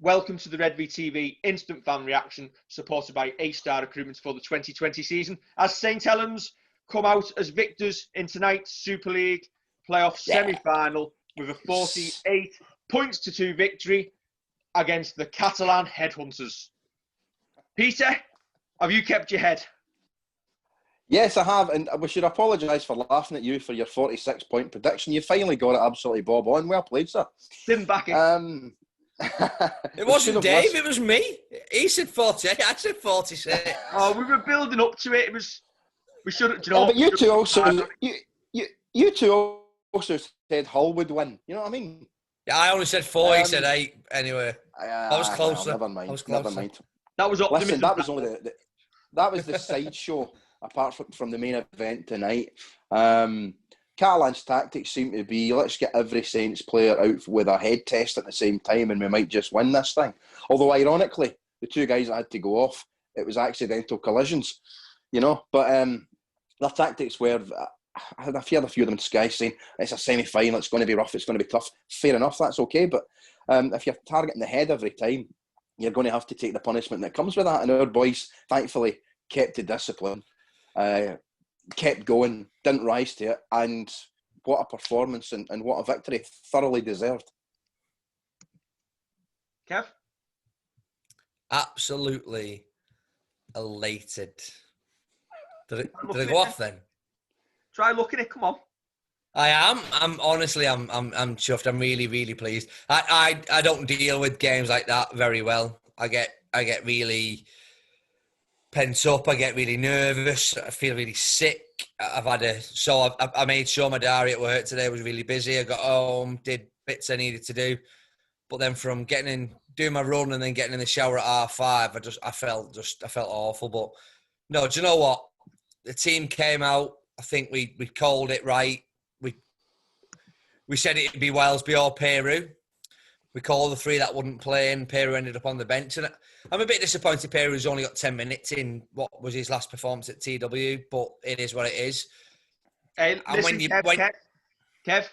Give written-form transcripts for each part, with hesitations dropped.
welcome to the Redvee TV Instant Fan Reaction, supported by A-Star Recruitment for the 2020 season, as St Helens come out as victors in tonight's Super League playoff semi-final with a 48 points to 2 victory against the Catalan Headhunters. Peter, have you kept your head? Yes, I have, and we should apologise for laughing at you for your 46-point prediction. You finally got it absolutely bob on. Well played, sir. Didn't back it. It wasn't Dave, it was me. He said 48, I said 46. Oh, we were building up to it. We should have, but you two also, you two also said Hull would win. You know what I mean? Yeah, I only said 4, he said 8. Anyway, I was closer. Never mind. Never mind. That was optimism. Listen, that was only that was the sideshow. Apart from the main event tonight, Catalans' tactics seem to be, let's get every Saints player out with a head test at the same time and we might just win this thing. Although, ironically, the two guys that had to go off, it was accidental collisions, you know. But their tactics were, I've heard a few of them in Sky saying, it's a semi-final, it's going to be rough, it's going to be tough. Fair enough, that's okay. But if you're targeting the head every time, you're going to have to take the punishment that comes with that. And our boys, thankfully, kept the discipline. Kept going, didn't rise to it, and what a performance and what a victory, thoroughly deserved. Kev? Absolutely elated. Did it go off then? Try looking at it, come on. I am. I'm honestly, I'm chuffed. I'm really, really pleased. I don't deal with games like that very well. I get really pent up, I get really nervous, I feel really sick. I made sure my diary at work today was really busy. I got home, did bits I needed to do, but then from doing my run and then getting in the shower at 5:30, I felt awful. But no, do you know what? The team came out. I think we called it right. We said it'd be Wellesby or Peru. We called the 3 that wouldn't play, and Peru ended up on the bench. And I'm a bit disappointed Peru's only got 10 minutes in what was his last performance at TW, but it is what it is. Hey, listen, Kev,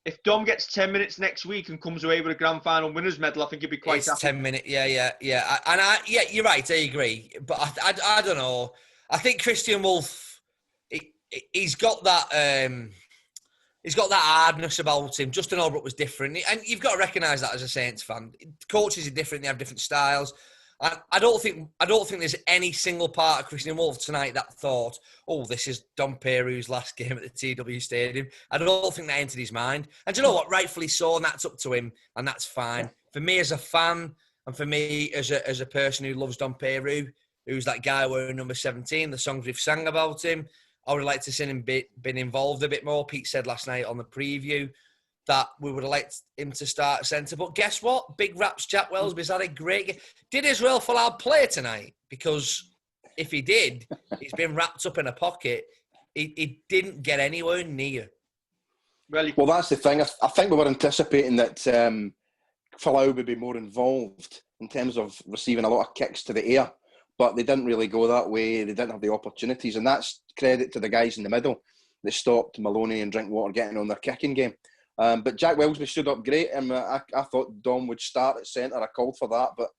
if Dom gets 10 minutes next week and comes away with a grand final winners medal, I think he'd be quite happy. 10 minutes, yeah. You're right, I agree. But I don't know. I think Christian Wolff, he's got that... He's got that hardness about him. Justin Holbrook was different. And you've got to recognise that as a Saints fan. Coaches are different. They have different styles. And I don't think there's any single part of Christian Wolff tonight that thought, oh, this is Dom Peru's last game at the TW Stadium. I don't think that entered his mind. And do you know what? Rightfully so, and that's up to him, and that's fine. For me as a fan, and for me as a person who loves Dom Peru, who's that guy wearing number 17, the songs we've sang about him, I would have liked to see him been involved a bit more. Pete said last night on the preview that we would have liked him to start at centre. But guess what? Big raps, Jack Wellesby's had a great game. Did Israel Folau play tonight? Because if he did, he's been wrapped up in a pocket. He didn't get anywhere near. Well, that's the thing. I think we were anticipating that Folau would be more involved in terms of receiving a lot of kicks to the air. But they didn't really go that way. They didn't have the opportunities. And that's credit to the guys in the middle that stopped Maloney and Drinkwater getting on their kicking game. But Jack Wellesby stood up great. And I thought Dom would start at centre. I called for that. But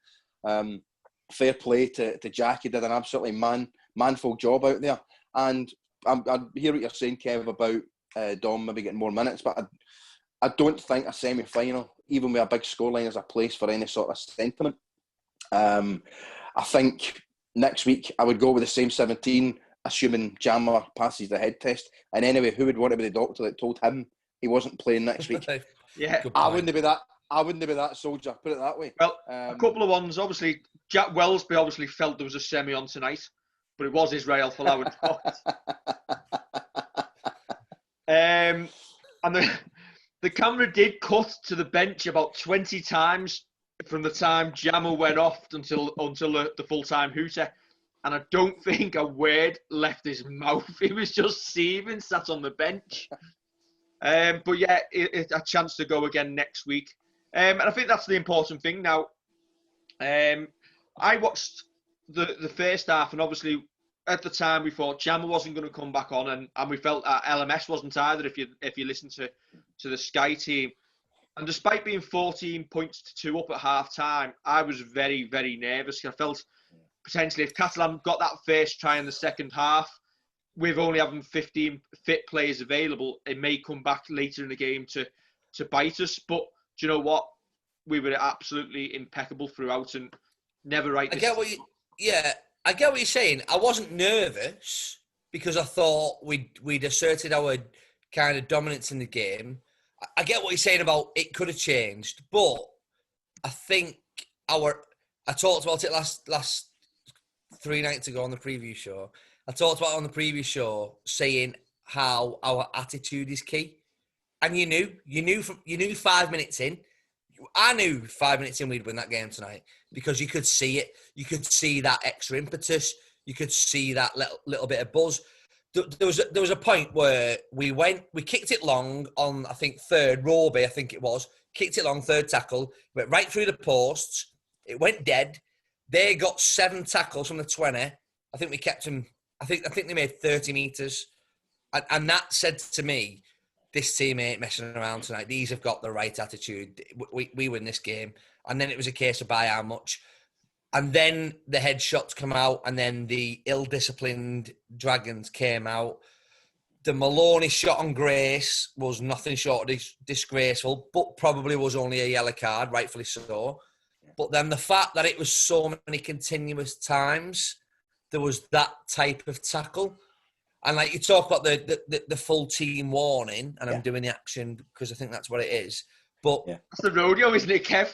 fair play to Jack. He did an absolutely manful job out there. And I hear what you're saying, Kev, about Dom maybe getting more minutes. But I don't think a semi-final, even with a big scoreline, is a place for any sort of sentiment. I think next week I would go with the same 17, assuming Jammer passes the head test. And anyway, who would want to be the doctor that told him he wasn't playing next week? Yeah, I wouldn't be that soldier. Put it that way. Well, a couple of ones. Obviously, Jack Wellesby obviously felt there was a semi on tonight, but it was Israel Folau. And the camera did cut to the bench about 20 times from the time Jammer went off until the full-time hooter. And I don't think a word left his mouth. He was just seething, sat on the bench. But yeah, a chance to go again next week. And I think that's the important thing now. I watched the first half, and obviously at the time we thought Jammer wasn't going to come back on, and we felt LMS wasn't either if you listen to the Sky team. And despite being 14 points to 2 up at half-time, I was very, very nervous. I felt potentially if Catalan got that first try in the second half, with only having 15 fit players available, it may come back later in the game to bite us. But do you know what? We were absolutely impeccable throughout and never right. I get what you're saying. I wasn't nervous because I thought we'd asserted our kind of dominance in the game. I get what you're saying about it could have changed, but I think I talked about it last 3 nights ago on the preview show. I talked about it on the previous show, saying how our attitude is key, and you knew 5 minutes in. I knew 5 minutes in we'd win that game tonight because you could see it. You could see that extra impetus. You could see that little bit of buzz. There was a point where we kicked it long on, I think, third, Roby, I think it was, kicked it long, third tackle, went right through the posts. It went dead. They got 7 tackles from the 20. I think we kept them, I think they made 30 metres. And that said to me, this team ain't messing around tonight. These have got the right attitude. We win this game. And then it was a case of by how much. And then the headshots come out, and then the ill-disciplined Dragons came out. The Maloney shot on Grace was nothing short of disgraceful, but probably was only a yellow card, rightfully so. But then the fact that it was so many continuous times, there was that type of tackle. And like you talk about the full team warning, and I'm doing the action because I think that's what it is. But that's the rodeo, isn't it, Kev?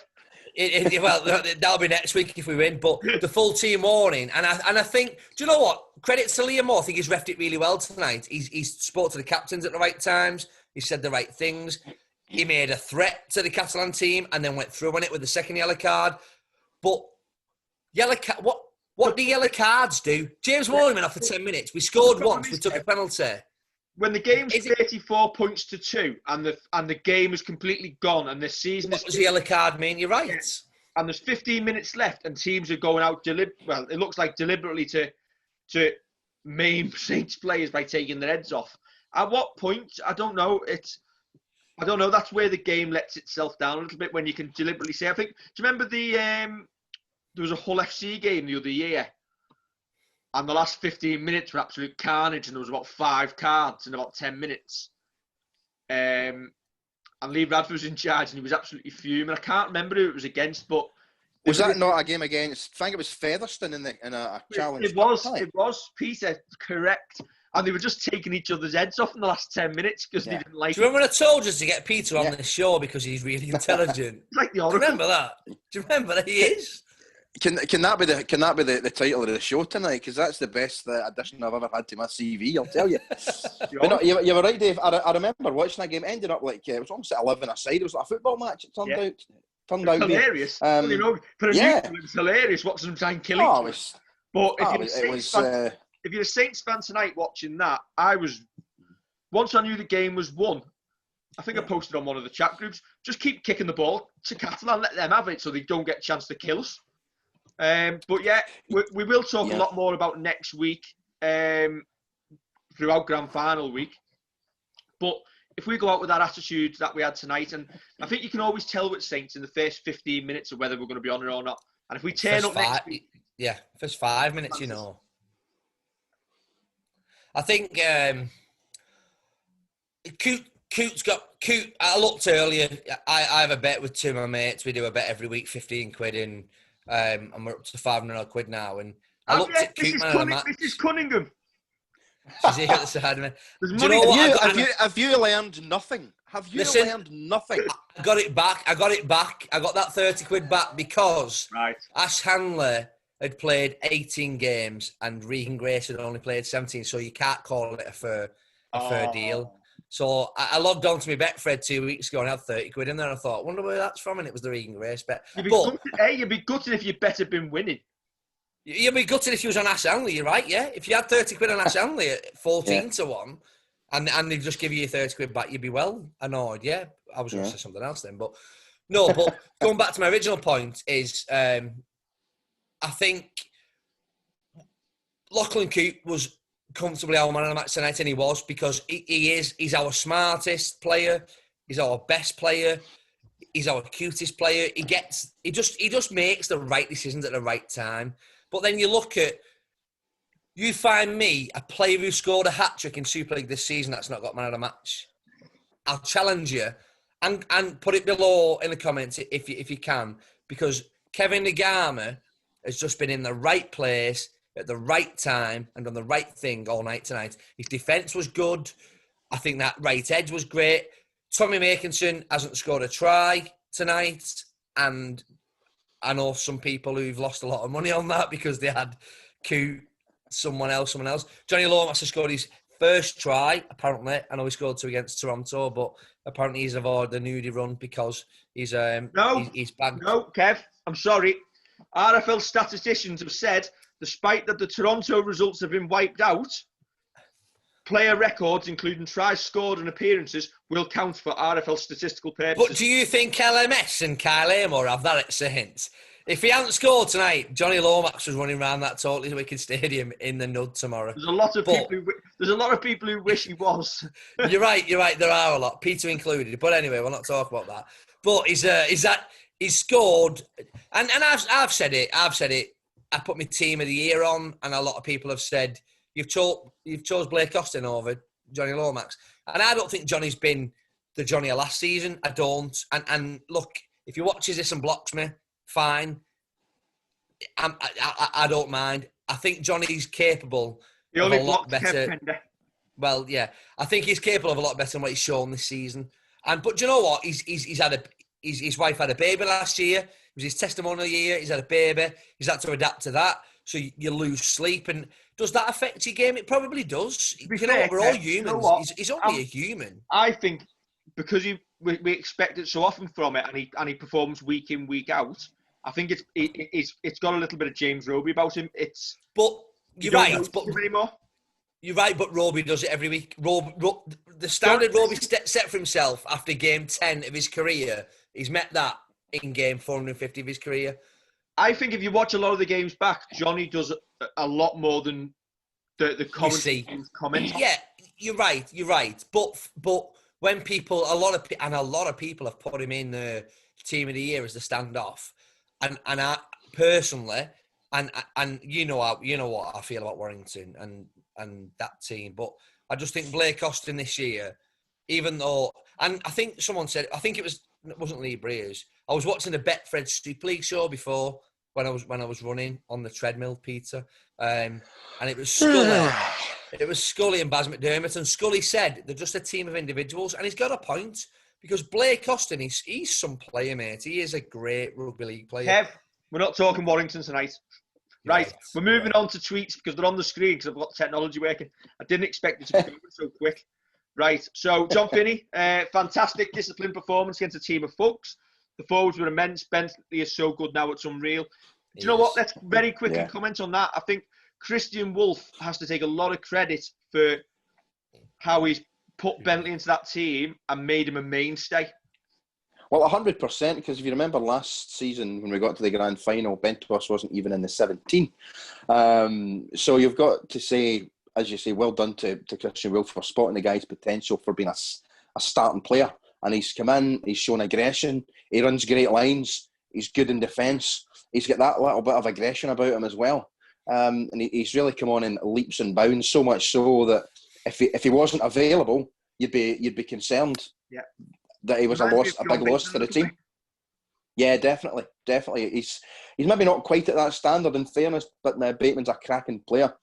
Well, that'll be next week if we win. But the full team warning, and I think, do you know what? Credit to Liam Moore. I think he's refed it really well tonight. He's spoke to the captains at the right times. He said the right things. He made a threat to the Catalan team and then went through on it with the second yellow card. But what do yellow cards do? James Warren went off for 10 minutes. We scored once. We took a penalty. When the game's 34 points to 2 and the game is completely gone and the season what does the yellow card mean? You're right. And there's 15 minutes left and teams are going out it looks like deliberately to maim Saints players by taking their heads off. At what point? I don't know. I don't know. That's where the game lets itself down a little bit when you can deliberately say. I think. Do you remember there was a Hull FC game the other year? And the last 15 minutes were absolute carnage, and there was about 5 cards in about 10 minutes. And Lee Radford was in charge, and he was absolutely fuming. I can't remember who it was against, but was that not a game against? I think it was Featherstone in a challenge. It was Peter, correct. And they were just taking each other's heads off in the last 10 minutes because they didn't like. Do you remember when I told you to get Peter on the show because he's really intelligent? Like the Oracle. Do you remember that? Do you remember that he is? Can that be the title of the show tonight? Because that's the best addition I've ever had to my CV. I'll tell you. But no, you were right, Dave. I remember watching that game. Ended up like it was almost at 11 aside. It was like a football match. It turned out hilarious. For a neutral, it was hilarious watching them try and kill each other. But if you're a Saints fan tonight watching that, once I knew the game was won. I think I posted on one of the chat groups. Just keep kicking the ball to Catalan, let them have it, so they don't get a chance to kill us. But yeah, we will talk a lot more about next week throughout Grand Final week. But if we go out with that attitude that we had tonight, and I think you can always tell with Saints in the first 15 minutes of whether we're going to be on it or not. And if we turn up next week... Yeah, first 5 minutes, you know. I think Coot's got... Coot, I looked earlier. I have a bet with 2 of my mates. We do a bet every week, 15 quid in... and we're up to 500 quid now. And I looked at Koopman. This is Cunningham. She's here at the side of me. Have you learned nothing? Have you learned nothing? I got it back. I got that 30 quid back because Ash Handler had played 18 games and Regan Grace had only played 17. So you can't call it a fair deal. So I logged on to my Betfred 2 weeks ago and had 30 quid in there. And I thought, wonder where that's from. And it was the Regan Grace bet. You'd be gutted if your bet had been winning. You'd be gutted if you was on Ash Hanley, you're right, yeah. If you had 30 quid on Ash Hanley at 14 to 1 and they just give you your 30 quid back, you'd be well annoyed, yeah. I was going to say something else then. But no, but going back to my original point is I think Lachlan Coote was comfortably our man of the match tonight, and he was, because he's our smartest player, he's our best player. He's our cutest player. He just makes the right decisions at the right time. But then you find me a player who scored a hat-trick in Super League this season that's not got man of the match. I'll challenge you and put it below in the comments if you can, because Kevin Nagama has just been in the right place at the right time and done the right thing all night tonight. His defence was good. I think that right edge was great. Tommy Makinson hasn't scored a try tonight, and I know some people who've lost a lot of money on that because they had someone else. Johnny Lomax has scored his first try, apparently. I know he scored 2 against Toronto, but apparently he's avoided the nudie run because he's bagged. No, Kev, I'm sorry. RFL statisticians have said, despite that the Toronto results have been wiped out, player records, including tries scored and appearances, will count for RFL statistical purposes. But do you think LMS and Kyle Amor have that at Saints? If he hadn't scored tonight, Johnny Lomax was running around that totally wicked stadium in the Nud tomorrow. There's a lot of people who wish he was. You're right. There are a lot, Peter included. But anyway, we'll not talk about that. But he's scored, and I've said it. I put my team of the year on, and a lot of people have said you've chose Blake Austin over Johnny Lomax, and I don't think Johnny's been the Johnny of last season. I don't. And look, if he watches this and blocks me, fine. I don't mind. I think Johnny's capable of a lot better. Well, yeah, I think he's capable of a lot better than what he's shown this season. But do you know what? His wife had a baby last year. It was his testimonial year. He's had a baby. He's had to adapt to that. So you lose sleep. And does that affect your game? It probably does. We're all humans. He's only a human. I think because we expect it so often from it, and he performs week in, week out. I think it's got a little bit of James Roby about him. You're right, but Roby does it every week. The standard Roby set for himself after game 10 of his career, he's met that in game 450 of his career. I think if you watch a lot of the games back, Johnny does a lot more than the comments. Yeah, you're right. But when a lot of people have put him in the team of the year as the standoff, and I personally, and you know what I feel about Warrington and that team, but I just think Blake Austin this year, even though, and I think someone said, it wasn't Lee Breers. I was watching the Betfred Super League show before when I was running on the treadmill, Peter, and it was Scully. It was Scully and Baz McDermott, and Scully said they're just a team of individuals, and he's got a point because Blake Austin, he's some player, mate. He is a great rugby league player. Kev, we're not talking Warrington tonight. Right, we're moving on to tweets because they're on the screen because I've got the technology working. I didn't expect it to be going so quick. Right, so John Finney, fantastic disciplined performance against a team of folks. The forwards were immense. Bentley is so good now, it's unreal. Do you know what? Let's very quickly comment on that. I think Christian Wolf has to take a lot of credit for how he's put Bentley into that team and made him a mainstay. Well, 100%, because if you remember last season when we got to the grand final, Bentos wasn't even in the 17. So you've got to say, as you say, well done to Christian Wolf for spotting the guy's potential for being a starting player. And he's come in, he's shown aggression, he runs great lines, he's good in defence, he's got that little bit of aggression about him as well. And he's really come on in leaps and bounds, so much so that if he wasn't available, you'd be concerned. Yeah. That he was a big loss to the team. Yeah, definitely. He's maybe not quite at that standard, in fairness, but Bateman's a cracking player,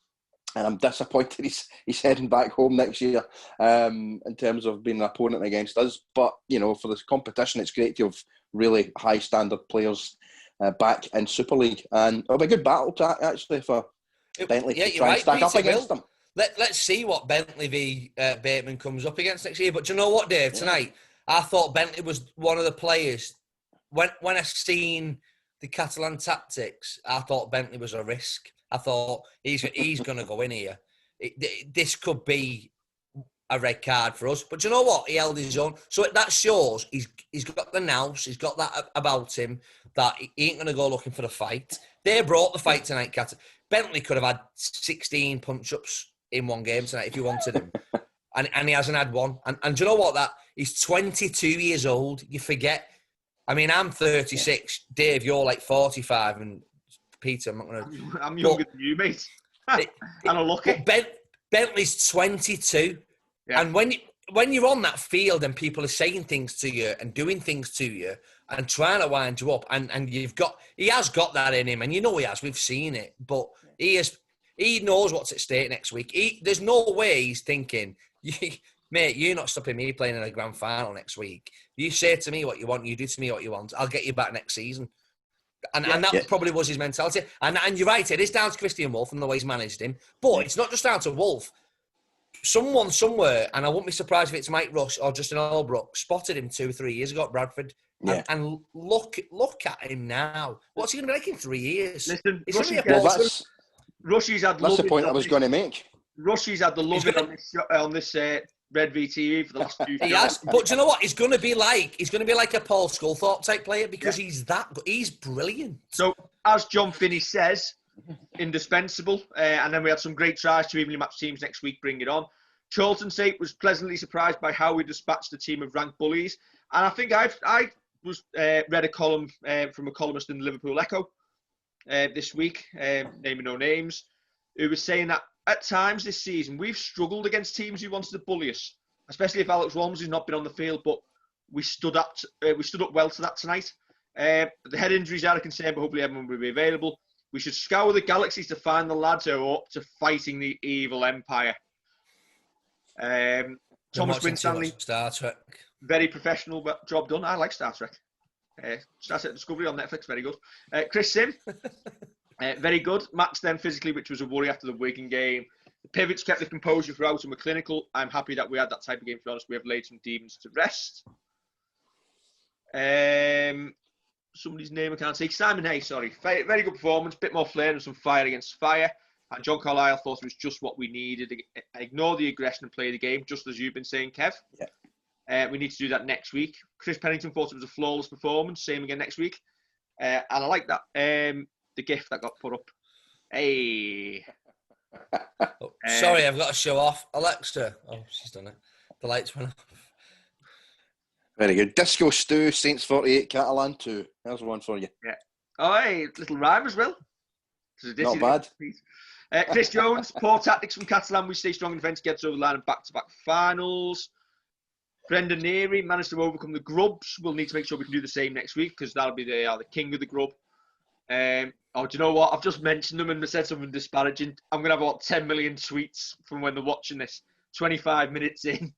and I'm disappointed he's heading back home next year in terms of being an opponent against us. But for this competition, it's great to have really high standard players back in Super League, and it'll be a good battle actually for Bentley to try and stack up against them. Let's see what Bentley v Bateman comes up against next year. But do you know what, Dave? Tonight, I thought Bentley was one of the players. When I seen the Catalan tactics, I thought Bentley was a risk. I thought he's going to go in here. This could be a red card for us. But do you know what? He held his own. So that shows he's got the nous. He's got that about him that he ain't going to go looking for the fight. They brought the fight tonight, Cat. Bentley could have had 16 punch-ups in one game tonight if he wanted him. And he hasn't had one. And do you know what? He's 22 years old. You forget I mean, I'm 36. Yeah. Dave, you're like 45, and Peter, I'm not going to... I'm younger than you, mate. And I'm lucky. Bentley's 22. Yeah. And when you're on that field and people are saying things to you and doing things to you and trying to wind you up, and he has got that in him, and you know he has. We've seen it, but he knows what's at stake next week. There's no way he's thinking, mate, you're not stopping me playing in a grand final next week. You say to me what you want, you do to me what you want. I'll get you back next season. And that probably was his mentality. And you're right, it is down to Christian Wolff and the way he's managed him. But it's not just down to Wolff. Someone somewhere, and I wouldn't be surprised if it's Mike Rush or Justin Albrook, spotted him 2 or 3 years ago at Bradford. Yeah. And look at him now. What's he going to be like in 3 years? Listen, Rushy's had that's the point I was going to make. Rushy's had the loving on this Redvee TV for the last 2 years. He has, but do you know what? He's going to be like a Paul Sculthorpe type player because he's that good. He's brilliant. So, as John Finney says, indispensable. And then we had some great tries to evenly match teams next week. Bring it on. Charlton State was pleasantly surprised by how we dispatched the team of ranked bullies. And I think I read a column from a columnist in the Liverpool Echo this week, naming no names, who was saying that at times this season we've struggled against teams who wanted to bully us, especially if Alex Walmsley's not been on the field. But we stood up well to that tonight. The head injuries are a concern, but hopefully everyone will be available. We should scour the galaxies to find the lads who are up to fighting the evil empire. Thomas Winstanley, Star Trek. Very professional job done. I like Star Trek. Star Trek Discovery on Netflix, very good. Chris Sim, very good. Matched them physically, which was a worry after the Wigan game. The pivots kept the composure throughout and were clinical. I'm happy that we had that type of game, to be honest. We have laid some demons to rest. Somebody's name I can't see. Simon Hay, sorry. Very good performance. Bit more flair and some fire against fire. And John Carlisle thought it was just what we needed. Ignore the aggression and play the game, just as you've been saying, Kev. Yeah. We need to do that next week. Chris Pennington thought it was a flawless performance. Same again next week. And I like that. The gift that got put up. Hey. Sorry, I've got to show off. Alexa. Oh, she's done it. The lights went off. Very good. Disco Stew, Saints 48, Catalan 2. There's one for you. Yeah. Oh, hey, little rhyme as well. Not bad. Chris Jones, poor tactics from Catalan. We stay strong in defence, gets over the line and back-to-back finals. Brendan Neary managed to overcome the grubs. We'll need to make sure we can do the same next week because that'll be the king of the grub. Do you know what? I've just mentioned them and said something disparaging. I'm going to have about 10 million tweets from when they're watching this. 25 minutes in.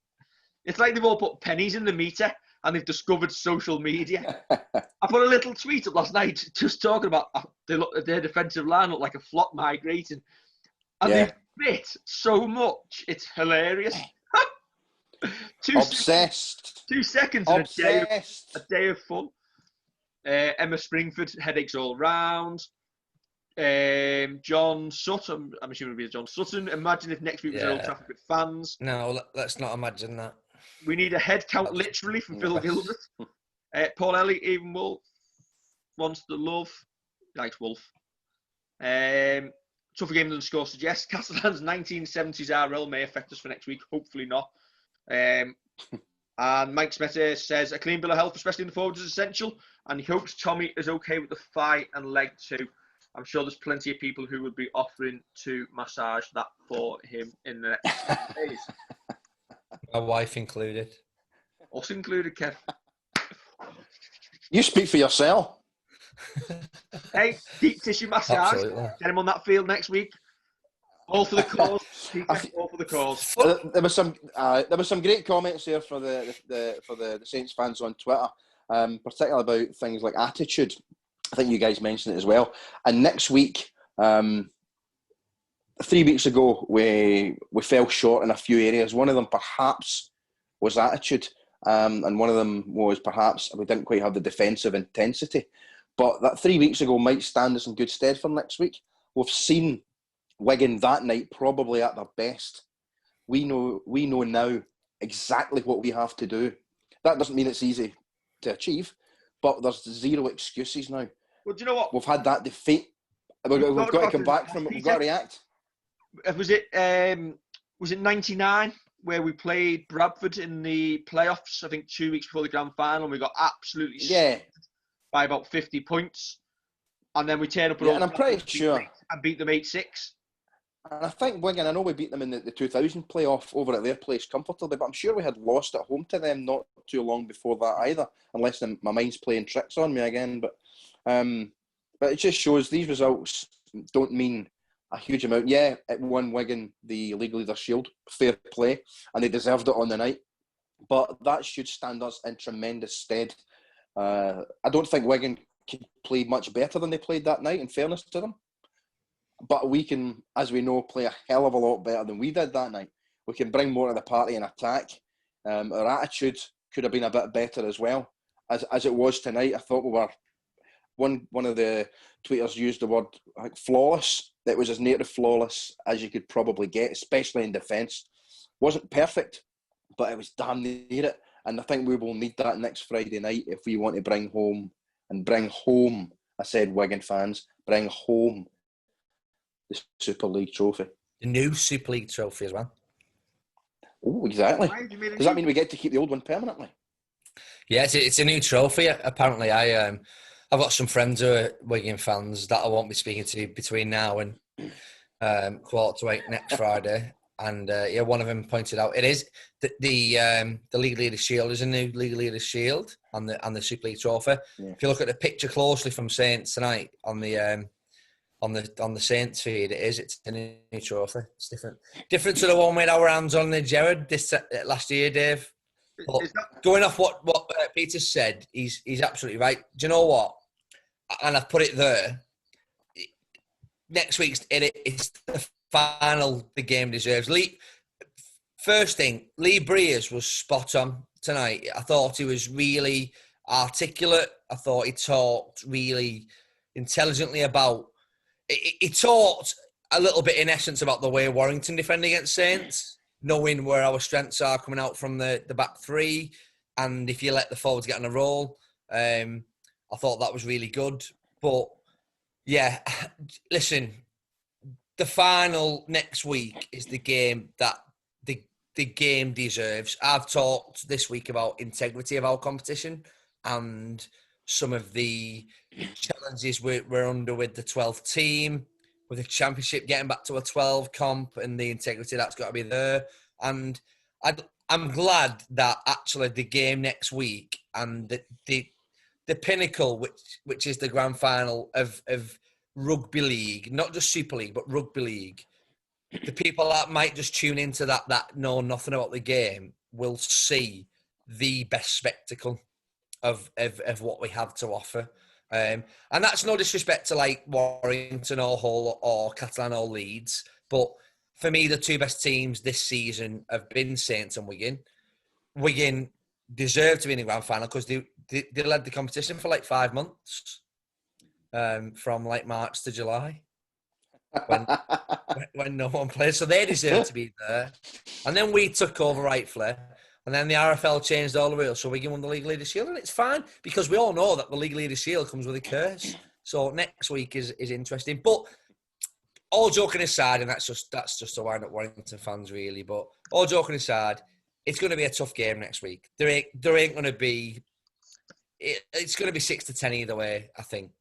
It's like they've all put pennies in the meter and they've discovered social media. I put a little tweet up last night just talking about their defensive line looked like a flock migrating. And they've bit so much. It's hilarious. Obsessed. 2 seconds and a day of fun. Emma Springford, headaches all round. John Sutton, I'm assuming it'll be John Sutton. Imagine if next week was Old Trafford with fans. No, let's not imagine that. We need a head count literally from Phil Gilbert. Paul Elliott, even Wolf, wants the love. Likes Wolf. Tougher game than the score suggests. Catalan's 1970s RL may affect us for next week. Hopefully not. And Mike Smith says a clean bill of health, especially in the forwards, is essential. And he hopes Tommy is okay with the thigh and leg too. I'm sure there's plenty of people who would be offering to massage that for him in the next days. My wife included. Us included, Kev. You speak for yourself. Hey, deep tissue massage. Absolutely. Get him on that field next week. All for the cause. All for the cause. There was some great comments there for the Saints fans on Twitter, particularly about things like attitude. I think you guys mentioned it as well. And next week, 3 weeks ago, we fell short in a few areas. One of them perhaps was attitude, and one of them was perhaps we didn't quite have the defensive intensity. But that 3 weeks ago might stand us in good stead for next week. We've seen Wigan that night probably at their best. We know now exactly what we have to do. That doesn't mean it's easy to achieve, but there's zero excuses now. Well, do you know what? We've had that defeat. We've got to come back from it. We've got to react. Was it 99 where we played Bradford in the playoffs, I think 2 weeks before the grand final, and we got absolutely by about 50 points. And then we turn up at and I'm pretty sure and beat them 8-6. And I think Wigan, I know we beat them in the 2000 playoff over at their place comfortably, but I'm sure we had lost at home to them not too long before that either, unless my mind's playing tricks on me again. But it just shows these results don't mean a huge amount. Yeah, it won Wigan the League Leaders' Shield, fair play, and they deserved it on the night. But that should stand us in tremendous stead. I don't think Wigan could play much better than they played that night, in fairness to them. But we can, as we know, play a hell of a lot better than we did that night. We can bring more to the party and attack. Our attitude could have been a bit better as well. As it was tonight, I thought we were... One of the tweeters used the word like flawless. It was as near to flawless as you could probably get, especially in defence. Wasn't perfect, but it was damn near it. And I think we will need that next Friday night if we want to bring home, I said Wigan fans, bring home the Super League trophy. The new Super League trophy as well. Oh, exactly. Does that mean we get to keep the old one permanently? Yeah, it's a new trophy. Apparently, I've got some friends who are Wigan fans that I won't be speaking to between now and 7:45 next Friday. And one of them pointed out it is the League Leaders Shield is a new League Leaders Shield and the Super League trophy. Yeah. If you look at the picture closely from Saints tonight on the Saints feed, it's a new trophy. It's different to the one with our hands on the Gerrard last year, Dave. But going off what Peter said, he's absolutely right. Do you know what? And I've put it there. Next week's it's the final the game deserves. First thing, Lee Breers was spot on tonight. I thought he was really articulate. I thought he talked really intelligently about. He talked a little bit in essence about the way Warrington defend against Saints, knowing where our strengths are coming out from the back three, and if you let the forwards get on a roll. I thought that was really good. But yeah, listen, the final next week is the game that the game deserves. I've talked this week about integrity of our competition and some of the challenges we're under with the 12th team, with the championship getting back to a 12 comp and the integrity that's got to be there. And I'm glad that actually the game next week and the pinnacle, which is the grand final of rugby league, not just Super League, but rugby league, the people that might just tune into that know nothing about the game will see the best spectacle of what we have to offer. And that's no disrespect to like Warrington or Hull or Catalan or Leeds, but for me, the two best teams this season have been Saints and Wigan. Wigan deserve to be in the grand final because they led the competition for like 5 months, from like March to July, when no one played. So they deserve to be there. And then we took over rightfully. And then the RFL changed all the rules, so Wigan won the League Leaders Shield, and it's fine because we all know that the League Leaders Shield comes with a curse. So next week is interesting. But all joking aside, and that's just to wind up Warrington fans really. But all joking aside, it's going to be a tough game next week. There ain't going to be. It's going to be 6-10 either way. I think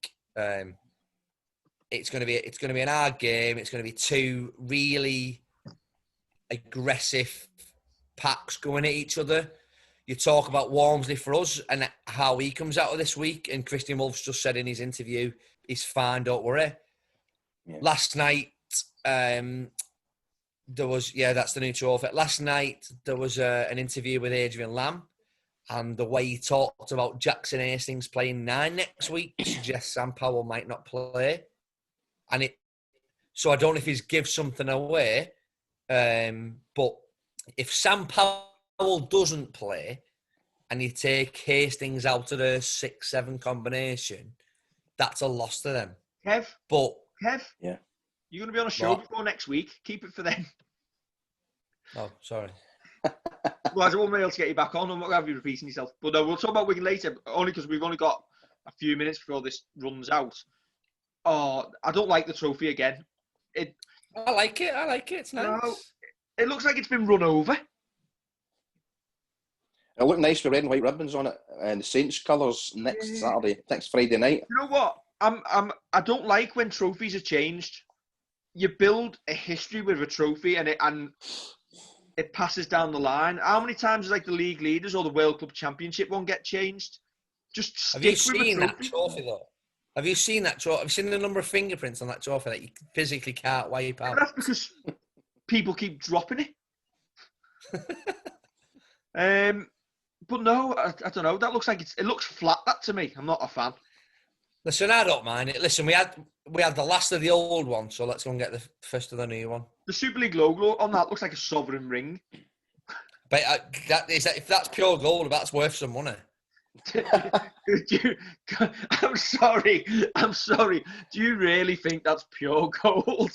it's going to be an hard game. It's going to be two really aggressive packs going at each other. You talk about Walmsley for us and how he comes out of this week, and Christian Wolf's just said in his interview, he's fine, don't worry. Yeah. Last night, there was, that's the new trophy. Last night, there was an interview with Adrian Lamb, and the way he talked about Jackson Hastings playing 9 next week suggests Sam Powell might not play. So I don't know if he's give something away, but if Sam Powell doesn't play and you take Hastings out of the 6-7 combination, that's a loss to them. Kev, yeah, you're going to be on a show before next week. Keep it for then. Oh, sorry. Well, I won't be able to get you back on. I'm not going to have you repeating yourself. But we'll talk about Wigan later, only because we've only got a few minutes before this runs out. Oh, I don't like the trophy again. I like it. It's nice. It looks like it's been run over. It'll look nice with red and white ribbons on it, and the Saints colours next Friday night. You know what? I don't like when trophies are changed. You build a history with a trophy, and it passes down the line. How many times does like the league leaders or the World Club Championship one get changed? Just stick with a trophy. Have you seen that trophy though? Have you seen that trophy? Have you seen the number of fingerprints on that trophy that you physically can't wipe out? That's because people keep dropping it. But no, I don't know. That looks like it looks flat. That to me, I'm not a fan. Listen, I don't mind it. Listen, we had the last of the old one, so let's go and get the first of the new one. The Super League logo on that looks like a sovereign ring. But if that's pure gold, that's worth some money. I'm sorry. Do you really think that's pure gold?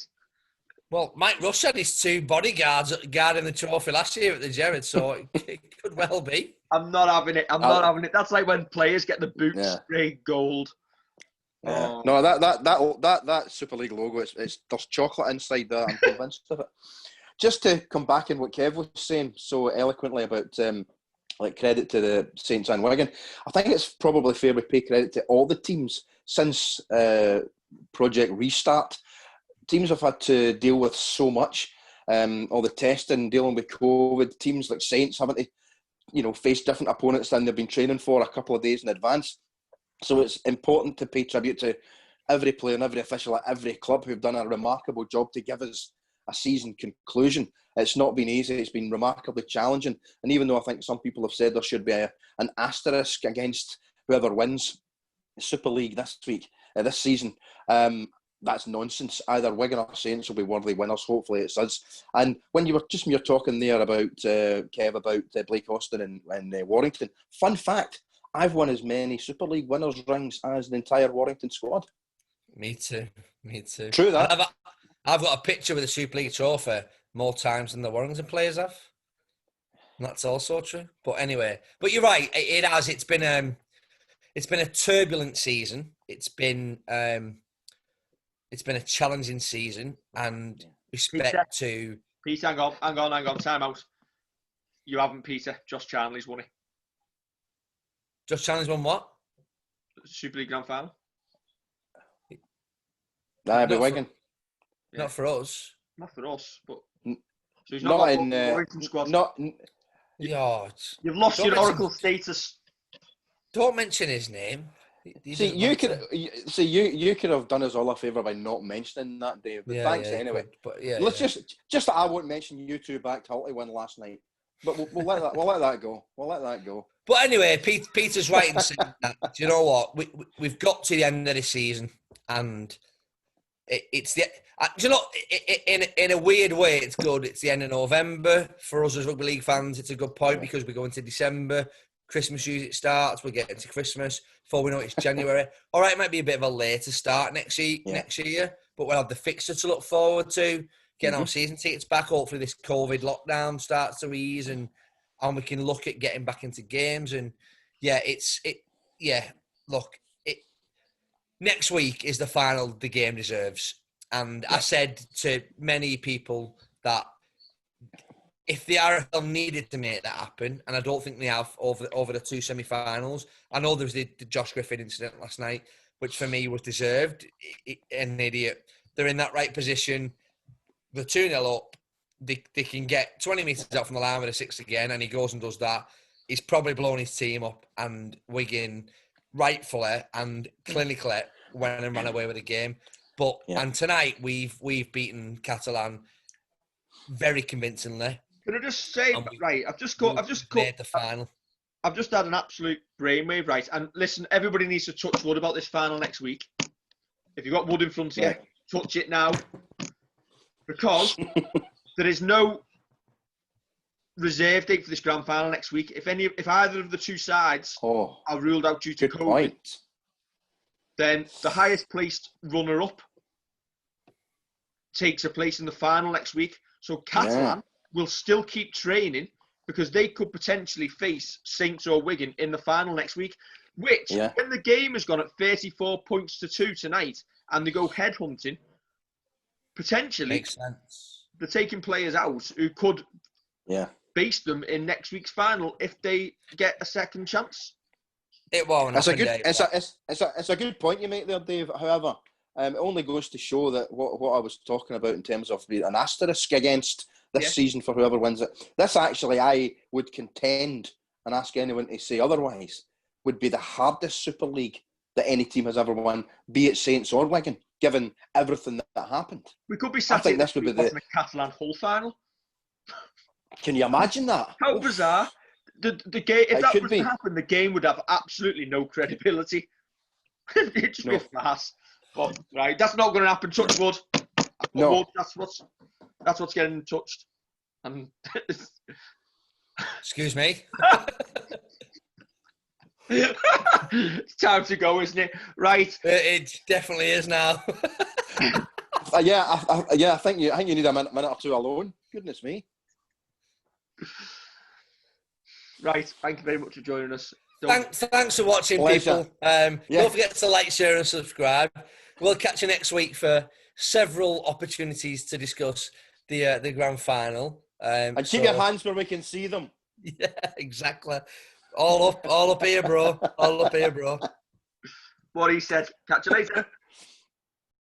Well, Mike Rush had his 2 bodyguards guarding the trophy last year at the Gerrard, so it could well be. I'm not having it. I'm not having it. That's like when players get the boots sprayed gold. Yeah. No, that Super League logo, it's there's chocolate inside that. I'm convinced of it. Just to come back in what Kev was saying so eloquently about credit to the Saints and Wigan, I think it's probably fair we pay credit to all the teams since Project Restart. Teams have had to deal with so much, all the testing, dealing with COVID. Teams like Saints having to, face different opponents than they've been training for a couple of days in advance. So it's important to pay tribute to every player and every official at every club who've done a remarkable job to give us a season conclusion. It's not been easy. It's been remarkably challenging. And even though I think some people have said there should be an asterisk against whoever wins the Super League this season, that's nonsense. Either Wigan or Saints will be worthy winners. Hopefully it's us. And when you were talking there about, Kev, about Blake Austin and Warrington, fun fact, I've won as many Super League winners' rings as the entire Warrington squad. Me too. True that. I've got a picture with the Super League trophy more times than the Warrington players have. And that's also true. But anyway, you're right. It has. It's been a turbulent season. It's been a challenging season, and respect to Peter. Hang on. Time out. You haven't, Peter. Josh Charnley's won it. Josh Charnley's won what? Super League Grand Final. Nah, but Wigan. Not for us. Not for us, but so he's not in the Warrington squad. You've lost your Oracle status. Don't mention his name. You could have done us all a favour by not mentioning that, Dave. But thanks anyway. Let's just that I won't mention you two back to Hull win last night. But we'll let that go. We'll let that go. But anyway, Peter's right in saying that. Do you know what? We've got to the end of the season, and it's the. Do you know? In a weird way, it's good. It's the end of November for us as rugby league fans. It's a good point because we go into December. Christmas usually starts. We get into Christmas. Before we know it, it's January. All right, it might be a bit of a later start next year, but we'll have the fixture to look forward to. Getting our season tickets back. Hopefully, this COVID lockdown starts to ease, and we can look at getting back into games. And next week is the final the game deserves. And I said to many people that if the RFL needed to make that happen, and I don't think they have over the 2 semi-finals. I know there was the Josh Griffin incident last night, which for me was deserved. An idiot. They're in that right position. They're 2-0 up. They can get 20 metres out from the line with a 6 again, and he goes and does that. He's probably blown his team up, and Wigan rightfully and clinically went and ran away with the game. But and tonight we've beaten Catalan very convincingly. Can I just say, I've just made the final. I've just had an absolute brainwave, right? And listen, everybody needs to touch wood about this final next week. If you've got wood in front of you, touch it now. Because there is no reserve date for this grand final next week. If either of the two sides are ruled out due to COVID, then the highest placed runner-up takes a place in the final next week. So Catalan will still keep training because they could potentially face Saints or Wigan in the final next week, which, when the game has gone at 34 points to 2 tonight and they go headhunting, potentially makes sense. They're taking players out who could beat them in next week's final if they get a second chance. It won't It's a happen, good. Dave. It's a good point you make there, Dave. However, it only goes to show that what I was talking about in terms of an asterisk against this season for whoever wins it. This actually, I would contend and ask anyone to say otherwise, would be the hardest Super League that any team has ever won, be it Saints or Wigan, given everything that happened. We could be sat I think this would be the Catalan Hull final. Can you imagine that? How bizarre! The game, if that was be. to happen, the game would have absolutely no credibility. It'd just be a farce. But right, that's not going to happen. Touch wood. No, that's what's getting touched. And Excuse me. it's time to go, isn't it? Right. It definitely is now. I think you need a minute or two alone. Goodness me. Right. Thank you very much for joining us. Thanks for watching, Pleasure. people. Don't forget to like, share, and subscribe. We'll catch you next week for several opportunities to discuss the grand final. And keep your hands where we can see them. Yeah, exactly. All up here, bro. All up here, bro. What he said. Catch you later.